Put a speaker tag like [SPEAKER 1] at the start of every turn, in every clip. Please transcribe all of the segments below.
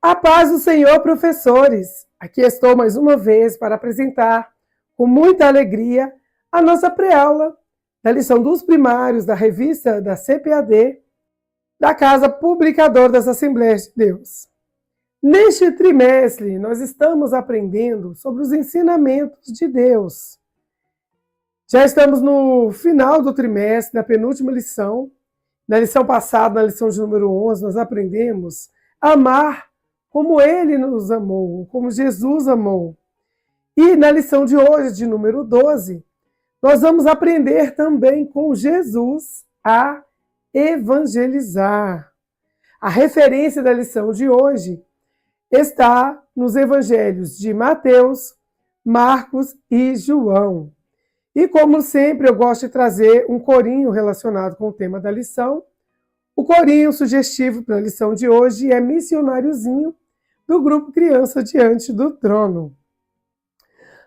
[SPEAKER 1] A paz do Senhor, professores! Aqui estou mais uma vez para apresentar, com muita alegria, a nossa pré-aula da lição dos primários da revista da CPAD, da Casa Publicadora das Assembleias de Deus. Neste trimestre, nós estamos aprendendo sobre os ensinamentos de Deus. Já estamos no final do trimestre, na penúltima lição. Na lição passada, na lição de número 11, nós aprendemos a amar como Ele nos amou, como Jesus amou. E na lição de hoje, de número 12, nós vamos aprender também com Jesus a evangelizar. A referência da lição de hoje está nos evangelhos de Mateus, Marcos e João. E como sempre, eu gosto de trazer um corinho relacionado com o tema da lição. O corinho sugestivo para a lição de hoje é Missionáriozinho, do grupo Criança Diante do Trono.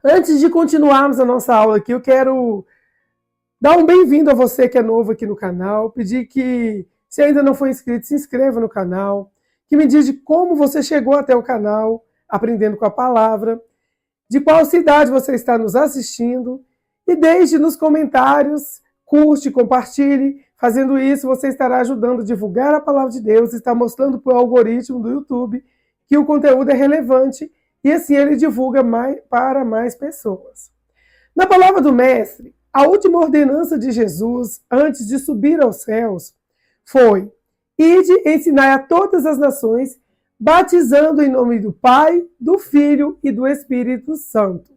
[SPEAKER 1] Antes de continuarmos a nossa aula aqui, eu quero dar um bem-vindo a você que é novo aqui no canal, pedir que, se ainda não for inscrito, se inscreva no canal, que me diga como você chegou até o canal, aprendendo com a palavra, de qual cidade você está nos assistindo, e deixe nos comentários, curte, compartilhe. Fazendo isso, você estará ajudando a divulgar a palavra de Deus, está mostrando para o algoritmo do YouTube que o conteúdo é relevante e assim ele divulga para mais pessoas. Na palavra do Mestre, a última ordenança de Jesus antes de subir aos céus foi: ide ensinai a todas as nações, batizando em nome do Pai, do Filho e do Espírito Santo,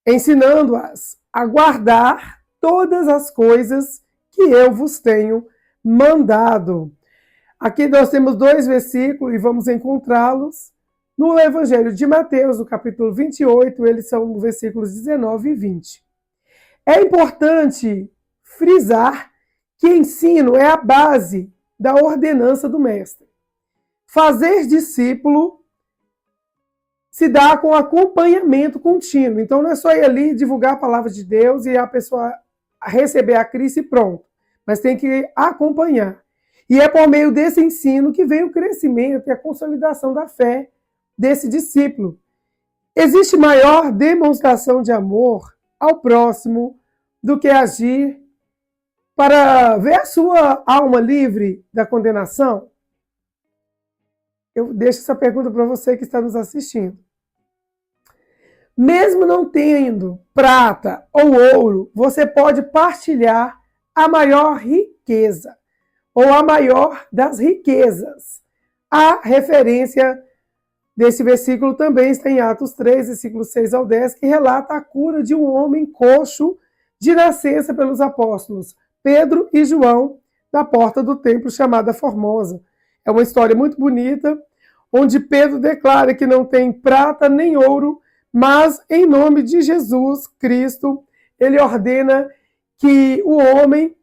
[SPEAKER 1] ensinando-as a guardar todas as coisas que eu vos tenho mandado. Aqui nós temos dois versículos e vamos encontrá-los no Evangelho de Mateus, no capítulo 28, eles são os versículos 19 e 20. É importante frisar que ensino é a base da ordenança do Mestre. Fazer discípulo se dá com acompanhamento contínuo. Então não é só ir ali divulgar a palavra de Deus e a pessoa receber a Cristo e pronto. Mas tem que acompanhar. E é por meio desse ensino que vem o crescimento e a consolidação da fé desse discípulo. Existe maior demonstração de amor ao próximo do que agir para ver a sua alma livre da condenação? Eu deixo essa pergunta para você que está nos assistindo. Mesmo não tendo prata ou ouro, você pode partilhar a maior riqueza, ou a maior das riquezas. A referência desse versículo também está em Atos 3, versículos 6 ao 10, que relata a cura de um homem coxo de nascença pelos apóstolos Pedro e João, na porta do templo chamada Formosa. É uma história muito bonita, onde Pedro declara que não tem prata nem ouro, mas em nome de Jesus Cristo, ele ordena que o homem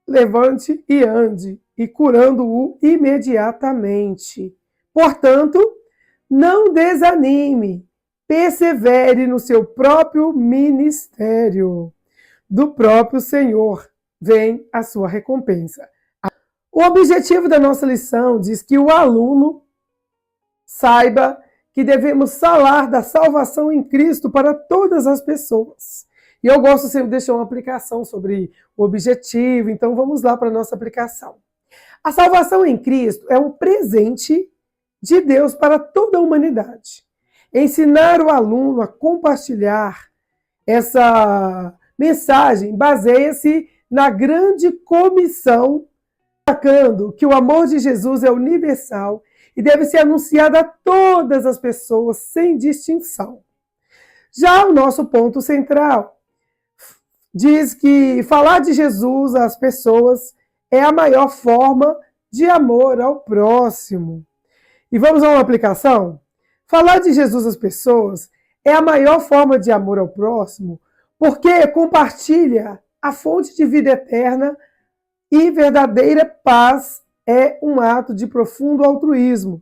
[SPEAKER 1] levante e ande, e curando-o imediatamente. Portanto, não desanime, persevere no seu próprio ministério. Do próprio Senhor vem a sua recompensa. O objetivo da nossa lição diz que o aluno saiba que devemos falar da salvação em Cristo para todas as pessoas. E eu gosto sempre de deixar uma aplicação sobre o objetivo, então vamos lá para a nossa aplicação. A salvação em Cristo é um presente de Deus para toda a humanidade. Ensinar o aluno a compartilhar essa mensagem baseia-se na grande comissão, destacando que o amor de Jesus é universal e deve ser anunciado a todas as pessoas sem distinção. Já o nosso ponto central diz que falar de Jesus às pessoas é a maior forma de amor ao próximo. E vamos a uma aplicação? Falar de Jesus às pessoas é a maior forma de amor ao próximo porque compartilha a fonte de vida eterna e verdadeira paz é um ato de profundo altruísmo,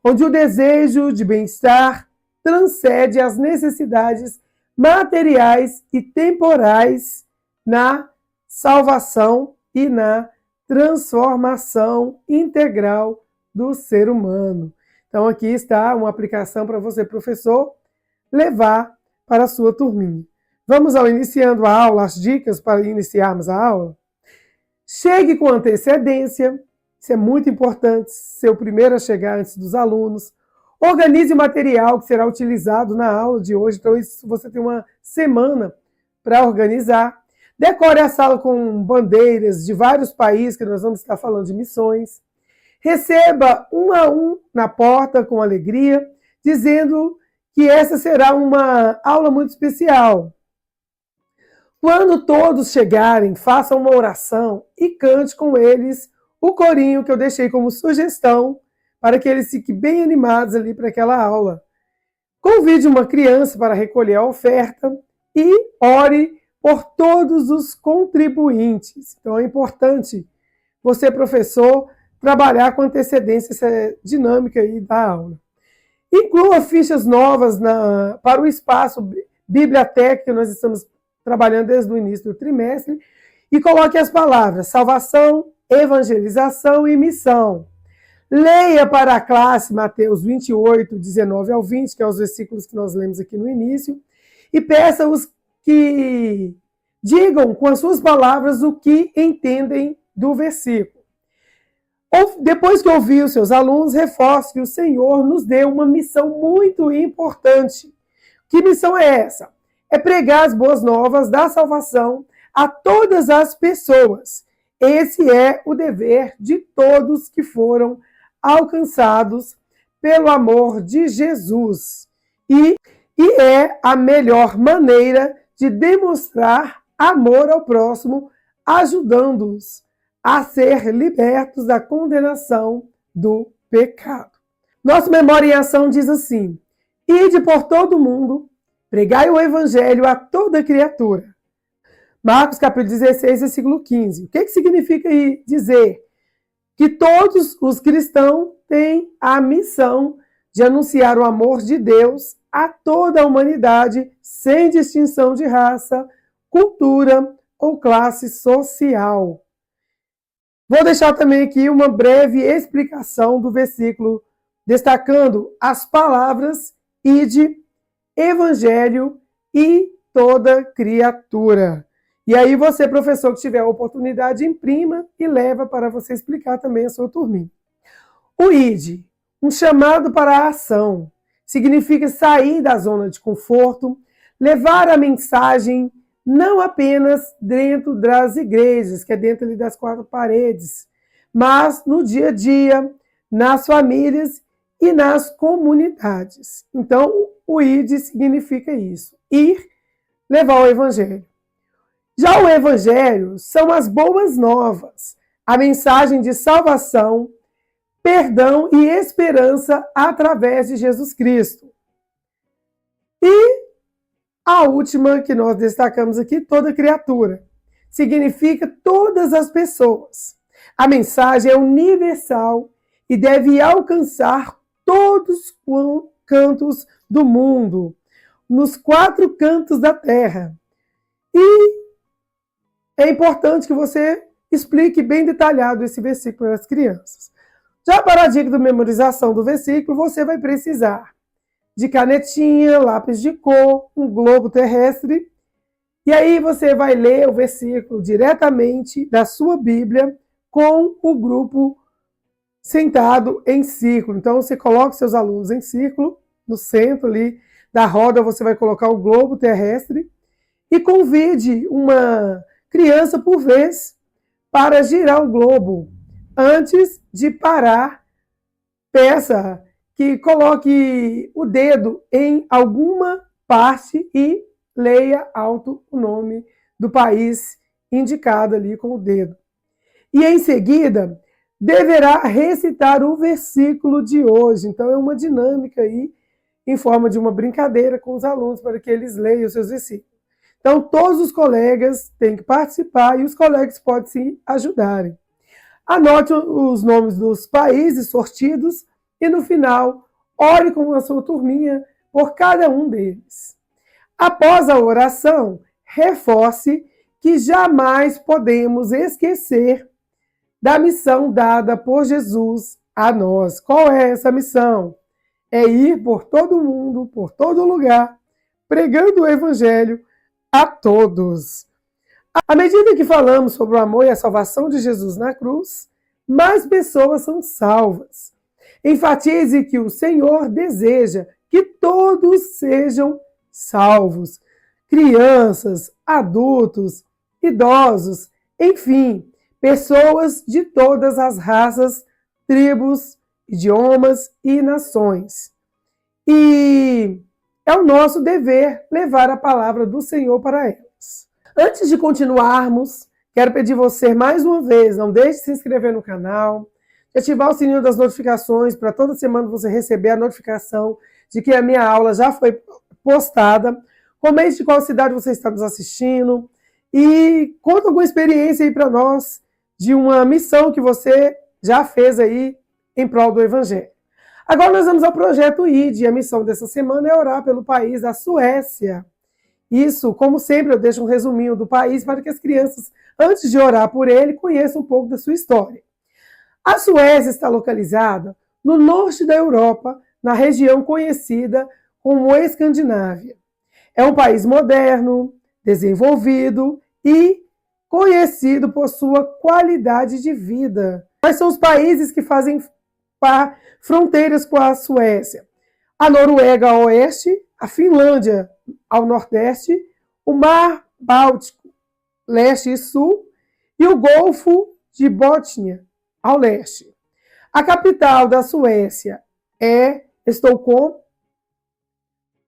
[SPEAKER 1] onde o desejo de bem-estar transcende as necessidades materiais e temporais na salvação e na transformação integral do ser humano. Então, aqui está uma aplicação para você, professor, levar para a sua turminha. Vamos ao iniciando a aula, as dicas para iniciarmos a aula? Chegue com antecedência, isso é muito importante, ser o primeiro a chegar antes dos alunos. Organize o material que será utilizado na aula de hoje, então isso você tem uma semana para organizar. Decore a sala com bandeiras de vários países, que nós vamos estar falando de missões. Receba um a um na porta com alegria, dizendo que essa será uma aula muito especial. Quando todos chegarem, faça uma oração e cante com eles o corinho que eu deixei como sugestão para que eles fiquem bem animados ali para aquela aula. Convide uma criança para recolher a oferta e ore por todos os contribuintes. Então é importante você, professor, trabalhar com antecedência essa dinâmica aí da aula. Inclua fichas novas para o espaço biblioteca que nós estamos trabalhando desde o início do trimestre e coloque as palavras salvação, evangelização e missão. Leia para a classe Mateus 28, 19 ao 20, que é os versículos que nós lemos aqui no início, e peça-os que digam com as suas palavras o que entendem do versículo. Depois que ouvir os seus alunos, reforce que o Senhor nos deu uma missão muito importante. Que missão é essa? É pregar as boas novas da salvação a todas as pessoas. Esse é o dever de todos que foram alcançados pelo amor de Jesus. E é a melhor maneira de demonstrar amor ao próximo, ajudando-os a ser libertos da condenação do pecado. Nossa Memória em Ação diz assim: ide por todo o mundo, pregai o evangelho a toda criatura. Marcos capítulo 16, versículo 15. O que significa dizer? Que todos os cristãos têm a missão de anunciar o amor de Deus a toda a humanidade, sem distinção de raça, cultura ou classe social. Vou deixar também aqui uma breve explicação do versículo, destacando as palavras ide, evangelho e toda criatura. E aí você, professor, que tiver a oportunidade, imprima e leva para você explicar também a sua turminha. O ide, um chamado para a ação, significa sair da zona de conforto, levar a mensagem não apenas dentro das igrejas, que é dentro ali das quatro paredes, mas no dia a dia, nas famílias e nas comunidades. Então, o ide significa isso, ir, levar o evangelho. Já o evangelho são as boas novas, a mensagem de salvação, perdão e esperança através de Jesus Cristo. E a última que nós destacamos aqui, toda criatura, significa todas as pessoas. A mensagem é universal e deve alcançar todos os cantos do mundo, nos quatro cantos da terra. E é importante que você explique bem detalhado esse versículo para as crianças. Já para a dica de memorização do versículo, você vai precisar de canetinha, lápis de cor, um globo terrestre, e aí você vai ler o versículo diretamente da sua Bíblia com o grupo sentado em círculo. Então, você coloca seus alunos em círculo, no centro ali da roda você vai colocar o globo terrestre e convide uma criança por vez para girar o globo. Antes de parar, peça que coloque o dedo em alguma parte e leia alto o nome do país indicado ali com o dedo. E em seguida, deverá recitar o versículo de hoje. Então é uma dinâmica aí, em forma de uma brincadeira com os alunos, para que eles leiam os seus versículos. Então todos os colegas têm que participar e os colegas podem se ajudarem. Anote os nomes dos países sortidos e no final, ore com a sua turminha por cada um deles. Após a oração, reforce que jamais podemos esquecer da missão dada por Jesus a nós. Qual é essa missão? é ir por todo mundo, por todo lugar, pregando o evangelho a todos. À medida que falamos sobre o amor e a salvação de Jesus na cruz, mais pessoas são salvas. Enfatize que o Senhor deseja que todos sejam salvos. Crianças, adultos, idosos, enfim, pessoas de todas as raças, tribos, idiomas e nações. E é o nosso dever levar a palavra do Senhor para elas. Antes de continuarmos, quero pedir você mais uma vez, não deixe de se inscrever no canal, de ativar o sininho das notificações para toda semana você receber a notificação de que a minha aula já foi postada. Comente de qual cidade você está nos assistindo e conta alguma experiência aí para nós de uma missão que você já fez aí em prol do Evangelho. Agora nós vamos ao projeto ID. A missão dessa semana é orar pelo país da Suécia. Isso, como sempre, eu deixo um resuminho do país para que as crianças, antes de orar por ele, conheçam um pouco da sua história. A Suécia está localizada no norte da Europa, na região conhecida como Escandinávia. É um país moderno, desenvolvido e conhecido por sua qualidade de vida. Quais são os países que fazem fronteiras com a Suécia? A Noruega ao oeste, a Finlândia ao nordeste, o Mar Báltico, leste e sul, e o Golfo de Bótnia, ao leste. A capital da Suécia é Estocolmo,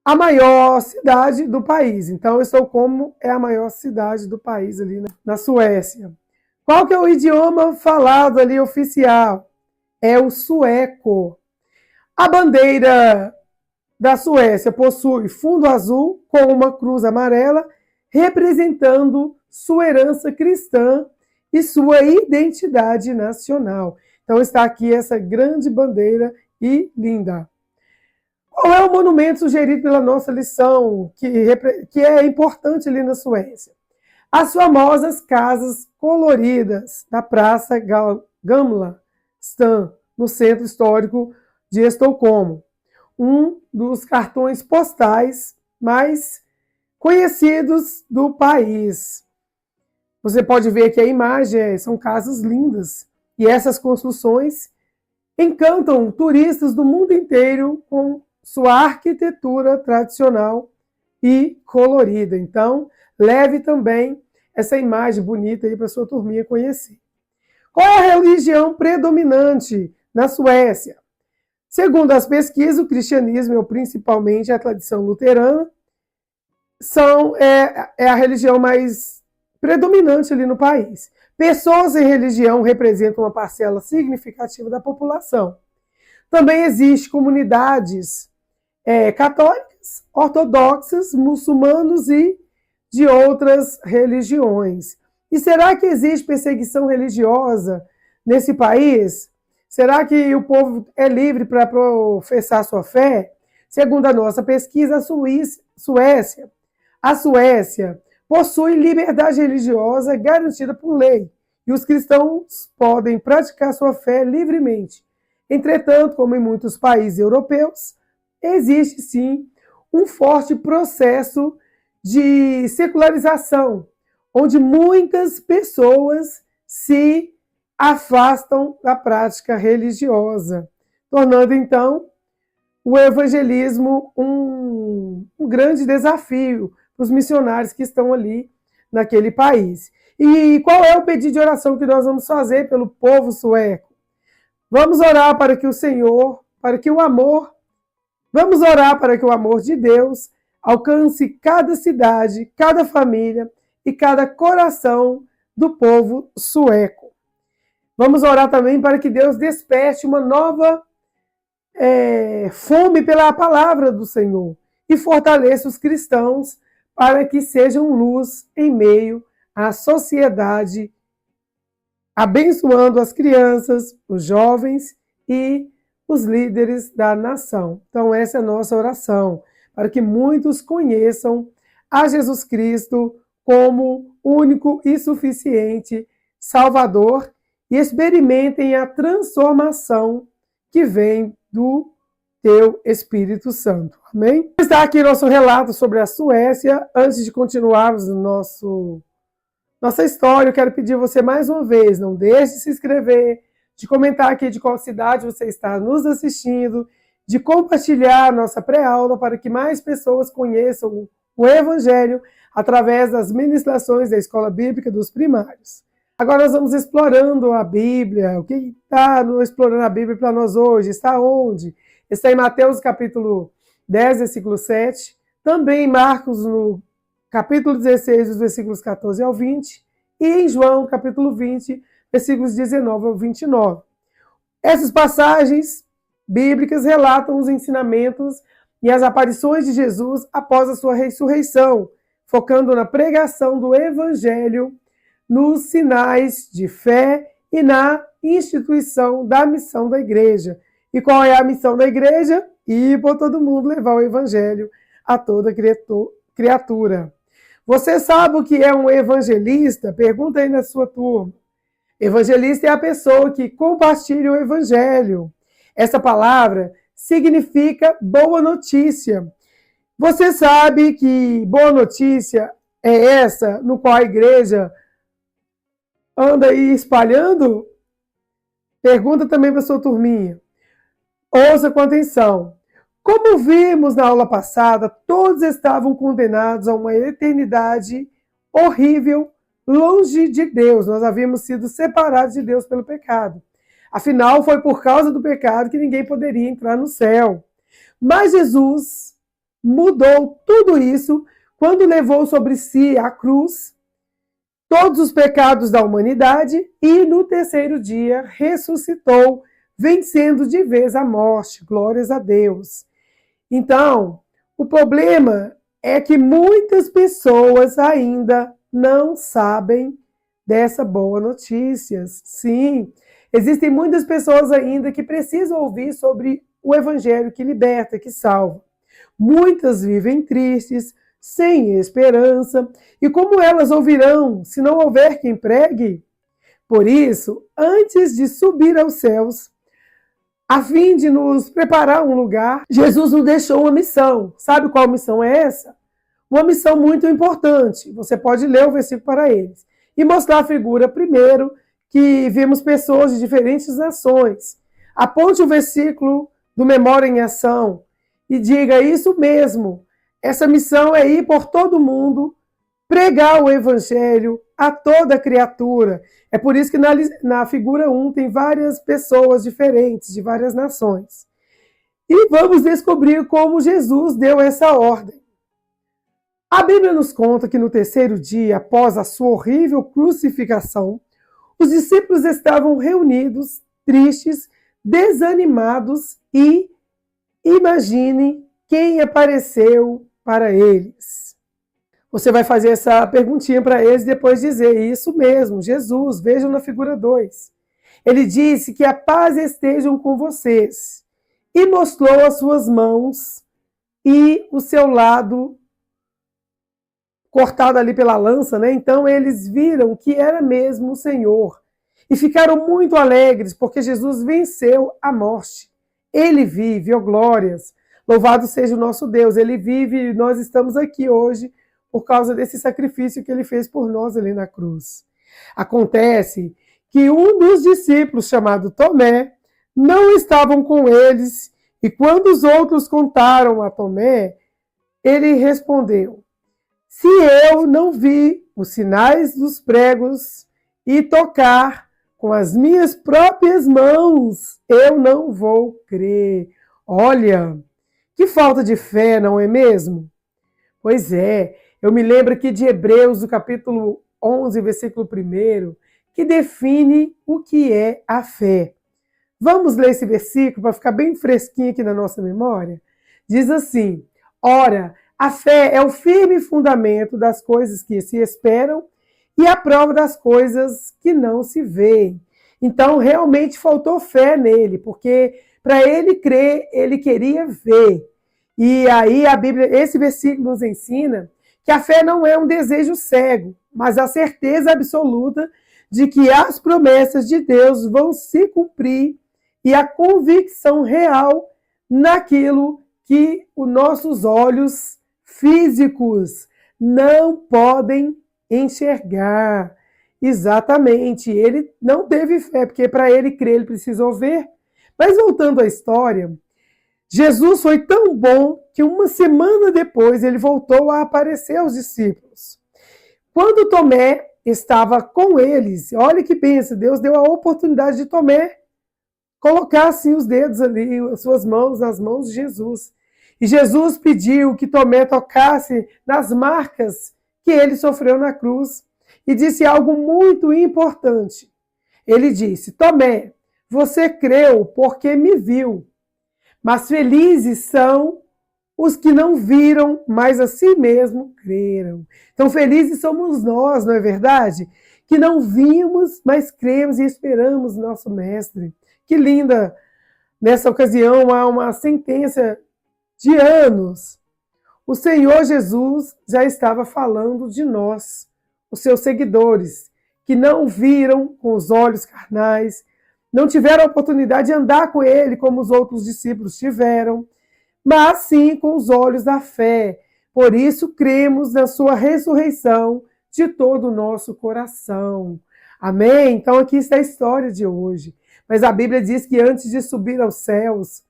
[SPEAKER 1] a maior cidade do país. Então, Estocolmo é a maior cidade do país ali na Suécia. Qual que é o idioma falado ali oficial? É o sueco. A bandeira da Suécia possui fundo azul com uma cruz amarela, representando sua herança cristã e sua identidade nacional. Então está aqui essa grande bandeira e linda. Qual é o monumento sugerido pela nossa lição, que é importante ali na Suécia? As famosas casas coloridas da Praça Gamla Stan, no centro histórico de Estocolmo. Um dos cartões postais mais conhecidos do país. Você pode ver que a imagem são casas lindas. E essas construções encantam turistas do mundo inteiro com sua arquitetura tradicional e colorida. Então, leve também essa imagem bonita aí para sua turminha conhecer. Qual é a religião predominante na Suécia? Segundo as pesquisas, o cristianismo, ou principalmente a tradição luterana, é a religião mais predominante ali no país. Pessoas em religião representam uma parcela significativa da população. Também existem comunidades católicas, ortodoxas, muçulmanos e de outras religiões. E será que existe perseguição religiosa nesse país? Será que o povo é livre para professar sua fé? Segundo a nossa pesquisa, a Suécia possui liberdade religiosa garantida por lei, e os cristãos podem praticar sua fé livremente. Entretanto, como em muitos países europeus, existe sim um forte processo de secularização, onde muitas pessoas se afastam da prática religiosa, tornando então o evangelismo um grande desafio para os missionários que estão ali naquele país. E qual é o pedido de oração que nós vamos fazer pelo povo sueco? Vamos orar para que o Senhor, vamos orar para que o amor de Deus alcance cada cidade, cada família e cada coração do povo sueco. Vamos orar também para que Deus desperte uma nova fome pela palavra do Senhor e fortaleça os cristãos para que sejam luz em meio à sociedade, abençoando as crianças, os jovens e os líderes da nação. Então essa é a nossa oração, para que muitos conheçam a Jesus Cristo como único e suficiente Salvador e experimentem a transformação que vem do teu Espírito Santo. Amém? Está aqui nosso relato sobre a Suécia. Antes de continuarmos nossa história, eu quero pedir a você mais uma vez, não deixe de se inscrever, de comentar aqui de qual cidade você está nos assistindo, de compartilhar a nossa pré-aula para que mais pessoas conheçam o Evangelho através das ministrações da Escola Bíblica dos Primários. Agora nós vamos explorando a Bíblia. O que está no Explorando a Bíblia para nós hoje? Está onde? Está em Mateus capítulo 10, versículo 7. Também em Marcos, no capítulo 16, dos versículos 14 ao 20. E em João, capítulo 20, versículos 19 ao 29. Essas passagens bíblicas relatam os ensinamentos e as aparições de Jesus após a sua ressurreição, focando na pregação do Evangelho, nos sinais de fé e na instituição da missão da igreja. E qual é a missão da igreja? Ir por todo mundo levar o Evangelho a toda criatura. Você sabe o que é um evangelista? Pergunta aí na sua turma. Evangelista é a pessoa que compartilha o Evangelho. Essa palavra significa boa notícia. Você sabe que boa notícia é essa no qual a igreja anda aí espalhando? Pergunta também para a sua turminha. Ouça com atenção. Como vimos na aula passada, todos estavam condenados a uma eternidade horrível, longe de Deus. Nós havíamos sido separados de Deus pelo pecado. Afinal, foi por causa do pecado que ninguém poderia entrar no céu. Mas Jesus mudou tudo isso quando levou sobre si a cruz todos os pecados da humanidade e no terceiro dia ressuscitou, vencendo de vez a morte. Glórias a Deus. Então, o problema é que muitas pessoas ainda não sabem dessa boa notícia. Sim, existem muitas pessoas ainda que precisam ouvir sobre o Evangelho que liberta, que salva. Muitas vivem tristes, sem esperança. E como elas ouvirão se não houver quem pregue? Por isso, antes de subir aos céus, a fim de nos preparar um lugar, Jesus nos deixou uma missão. Sabe qual missão é essa? Uma missão muito importante. Você pode ler o versículo para eles. E mostrar a figura primeiro que vemos pessoas de diferentes nações. Aponte o versículo do Memória em Ação e diga isso mesmo. Essa missão é ir por todo mundo, pregar o Evangelho a toda criatura. É por isso que na figura 1 tem várias pessoas diferentes, de várias nações. E vamos descobrir como Jesus deu essa ordem. A Bíblia nos conta que no terceiro dia, após a sua horrível crucificação, os discípulos estavam reunidos, tristes, desanimados e imagine quem apareceu para eles. Você vai fazer essa perguntinha para eles e depois dizer, isso mesmo, Jesus, vejam na figura 2. Ele disse que a paz estejam com vocês e mostrou as suas mãos e o seu lado cortado ali pela lança, né? Então eles viram que era mesmo o Senhor e ficaram muito alegres porque Jesus venceu a morte. Ele vive, ó glórias, louvado seja o nosso Deus, ele vive e nós estamos aqui hoje por causa desse sacrifício que ele fez por nós ali na cruz. Acontece que um dos discípulos, chamado Tomé, não estavam com eles, e quando os outros contaram a Tomé, ele respondeu, se eu não vi os sinais dos pregos e tocar com as minhas próprias mãos, eu não vou crer. Olha, que falta de fé, não é mesmo? Pois é, eu me lembro aqui de Hebreus, do capítulo 11, versículo 1, que define o que é a fé. Vamos ler esse versículo para ficar bem fresquinho aqui na nossa memória? Diz assim, ora, a fé é o firme fundamento das coisas que se esperam e a prova das coisas que não se veem. Então, realmente faltou fé nele, porque para ele crer, ele queria ver. E aí a Bíblia, esse versículo nos ensina que a fé não é um desejo cego, mas a certeza absoluta de que as promessas de Deus vão se cumprir e a convicção real naquilo que os nossos olhos físicos não podem enxergar. Exatamente, ele não teve fé, porque para ele crer ele precisou ver. Mas voltando à história, Jesus foi tão bom que uma semana depois ele voltou a aparecer aos discípulos. Quando Tomé estava com eles, olha que pensa, Deus deu a oportunidade de Tomé colocar assim os dedos ali, as suas mãos nas mãos de Jesus. E Jesus pediu que Tomé tocasse nas marcas que ele sofreu na cruz e disse algo muito importante. Ele disse: Tomé, você creu porque me viu, mas felizes são os que não viram, mas assim mesmo creram. Então, felizes somos nós, não é verdade? Que não vimos, mas cremos e esperamos nosso Mestre. Que linda! Nessa ocasião, há uma sentença de anos. O Senhor Jesus já estava falando de nós, os seus seguidores, que não viram com os olhos carnais, não tiveram a oportunidade de andar com ele como os outros discípulos tiveram, mas sim com os olhos da fé. Por isso, cremos na sua ressurreição de todo o nosso coração. Amém? Então, aqui está a história de hoje. Mas a Bíblia diz que antes de subir aos céus,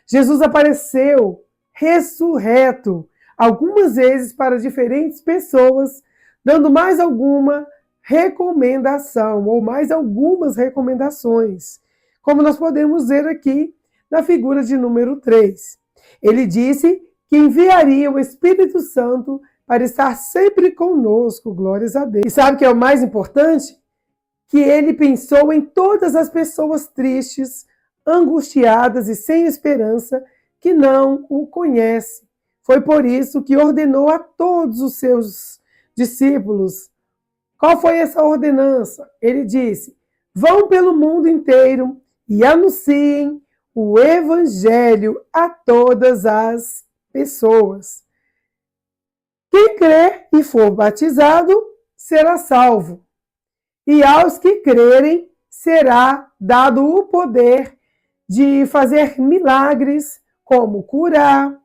[SPEAKER 1] Jesus apareceu ressurreto algumas vezes para diferentes pessoas, dando mais alguma recomendação, ou mais algumas recomendações, como nós podemos ver aqui na figura de número 3. Ele disse que enviaria o Espírito Santo para estar sempre conosco, glórias a Deus. E sabe o que é o mais importante? Que ele pensou em todas as pessoas tristes, angustiadas e sem esperança, que não o conhecem. Foi por isso que ordenou a todos os seus discípulos. Qual foi essa ordenança? Ele disse: vão pelo mundo inteiro e anunciem o evangelho a todas as pessoas. Quem crer e for batizado será salvo, e aos que crerem será dado o poder de fazer milagres, como curar,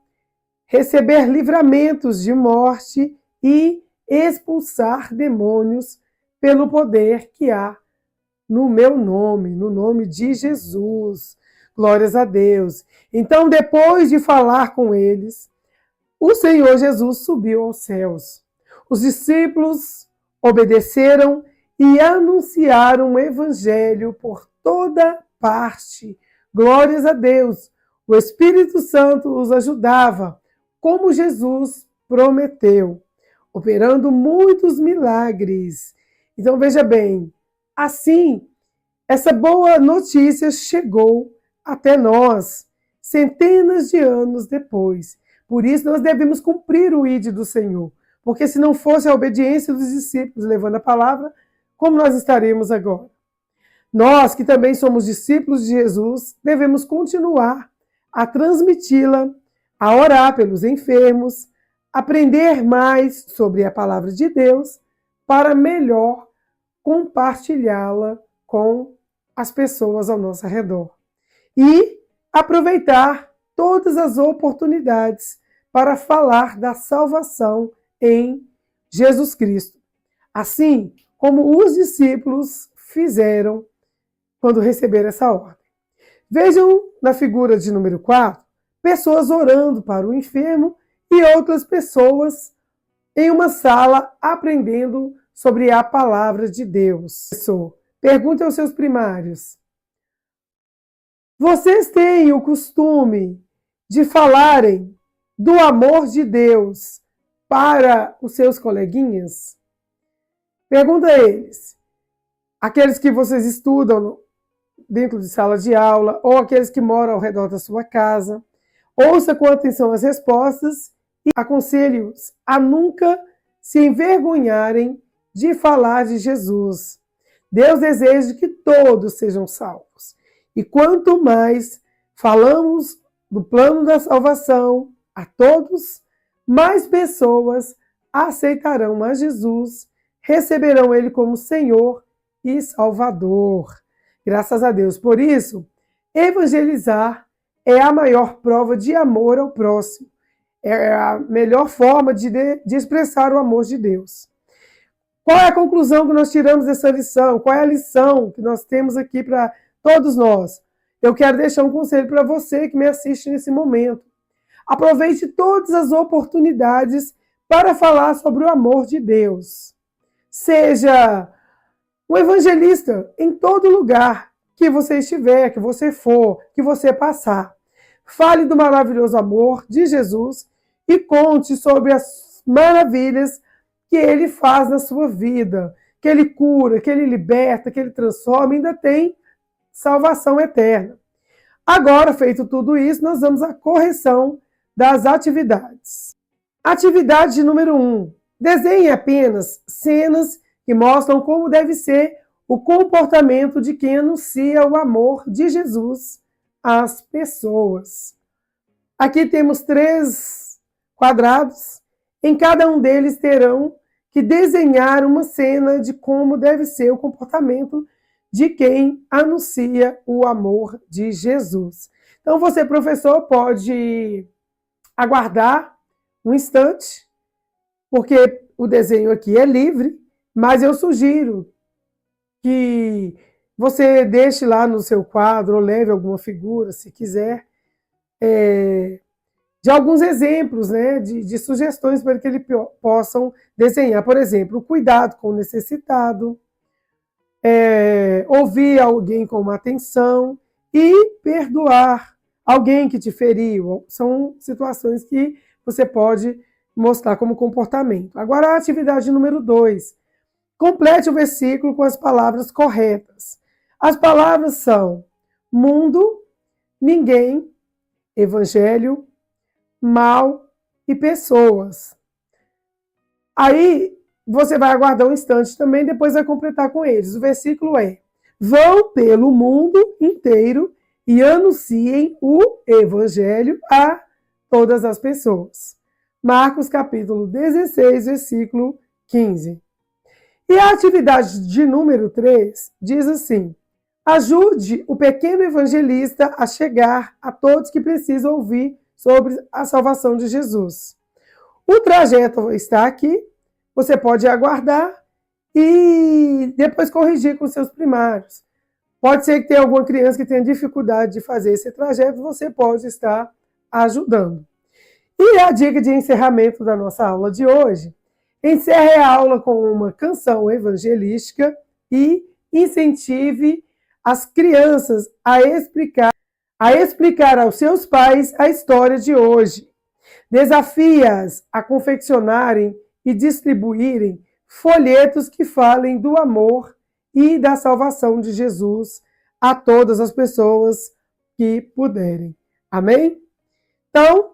[SPEAKER 1] receber livramentos de morte e expulsar demônios pelo poder que há no meu nome, no nome de Jesus. Glórias a Deus. Então, depois de falar com eles, o Senhor Jesus subiu aos céus. Os discípulos obedeceram e anunciaram o evangelho por toda parte. Glórias a Deus. O Espírito Santo os ajudava, como Jesus prometeu, operando muitos milagres. Então, veja bem, assim, essa boa notícia chegou até nós, centenas de anos depois. Por isso, nós devemos cumprir o ID do Senhor, porque se não fosse a obediência dos discípulos levando a palavra, como nós estaremos agora? Nós, que também somos discípulos de Jesus, devemos continuar a transmiti-la, a orar pelos enfermos, aprender mais sobre a palavra de Deus, para melhor compartilhá-la com as pessoas ao nosso redor. E aproveitar todas as oportunidades para falar da salvação em Jesus Cristo. Assim como os discípulos fizeram quando receberam essa ordem. Vejam na figura de número 4, pessoas orando para o enfermo e outras pessoas em uma sala aprendendo sobre a palavra de Deus. Pergunte aos seus primários: vocês têm o costume de falarem do amor de Deus para os seus coleguinhas? Pergunta a eles, aqueles que vocês estudam dentro de sala de aula ou aqueles que moram ao redor da sua casa. Ouça com atenção as respostas e aconselhe-os a nunca se envergonharem de falar de Jesus. Deus deseja que todos sejam salvos. E quanto mais falamos do plano da salvação a todos, mais pessoas aceitarão a Jesus, receberão Ele como Senhor e Salvador. Graças a Deus. Por isso, evangelizar é a maior prova de amor ao próximo. É a melhor forma de expressar o amor de Deus. Qual é a conclusão que nós tiramos dessa lição? Qual é a lição que nós temos aqui para todos nós? Eu quero deixar um conselho para você que me assiste nesse momento. Aproveite todas as oportunidades para falar sobre o amor de Deus. Seja um evangelista em todo lugar que você estiver, que você for, que você passar. Fale do maravilhoso amor de Jesus e conte sobre as maravilhas que ele faz na sua vida, que ele cura, que ele liberta, que ele transforma, ainda tem salvação eterna. Agora, feito tudo isso, nós vamos à correção das atividades. Atividade número 1. Desenhe apenas cenas que mostram como deve ser o comportamento de quem anuncia o amor de Jesus às pessoas. Aqui temos 3 quadrados. Em cada um deles terão que desenhar uma cena de como deve ser o comportamento de quem anuncia o amor de Jesus. Então, você, professor, pode aguardar um instante, porque o desenho aqui é livre, mas eu sugiro que você deixe lá no seu quadro ou leve alguma figura, se quiser, de alguns exemplos, né, de sugestões para que eles possam desenhar. Por exemplo, o cuidado com o necessitado, ouvir alguém com uma atenção e perdoar alguém que te feriu. São situações que você pode mostrar como comportamento. Agora, a atividade número 2. Complete o versículo com as palavras corretas. As palavras são mundo, ninguém, evangelho, mal e pessoas. Aí, você vai aguardar um instante também, depois vai completar com eles. O versículo é: vão pelo mundo inteiro e anunciem o evangelho a todas as pessoas. Marcos capítulo 16, versículo 15. E a atividade de número 3 diz assim: ajude o pequeno evangelista a chegar a todos que precisam ouvir sobre a salvação de Jesus. O trajeto está aqui, você pode aguardar e depois corrigir com seus primários. Pode ser que tenha alguma criança que tenha dificuldade de fazer esse trajeto, você pode estar ajudando. E a dica de encerramento da nossa aula de hoje: encerre a aula com uma canção evangelística e incentive as crianças a explicar aos seus pais a história de hoje. Desafie-as a confeccionarem e distribuírem folhetos que falem do amor e da salvação de Jesus a todas as pessoas que puderem. Amém? Então,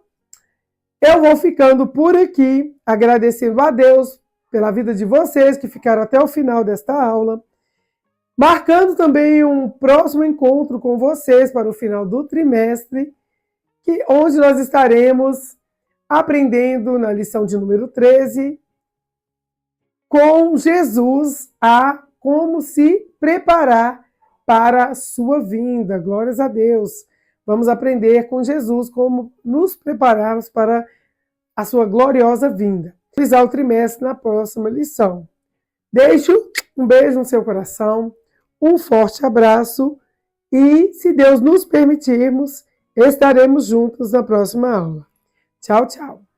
[SPEAKER 1] eu vou ficando por aqui, agradecendo a Deus pela vida de vocês que ficaram até o final desta aula, marcando também um próximo encontro com vocês para o final do trimestre, onde nós estaremos aprendendo na lição de número 13, com Jesus, a como se preparar para a sua vinda. Glórias a Deus. Vamos aprender com Jesus como nos prepararmos para a sua gloriosa vinda. Finalizar o trimestre na próxima lição. Deixo um beijo no seu coração, um forte abraço e, se Deus nos permitirmos, estaremos juntos na próxima aula. Tchau, tchau.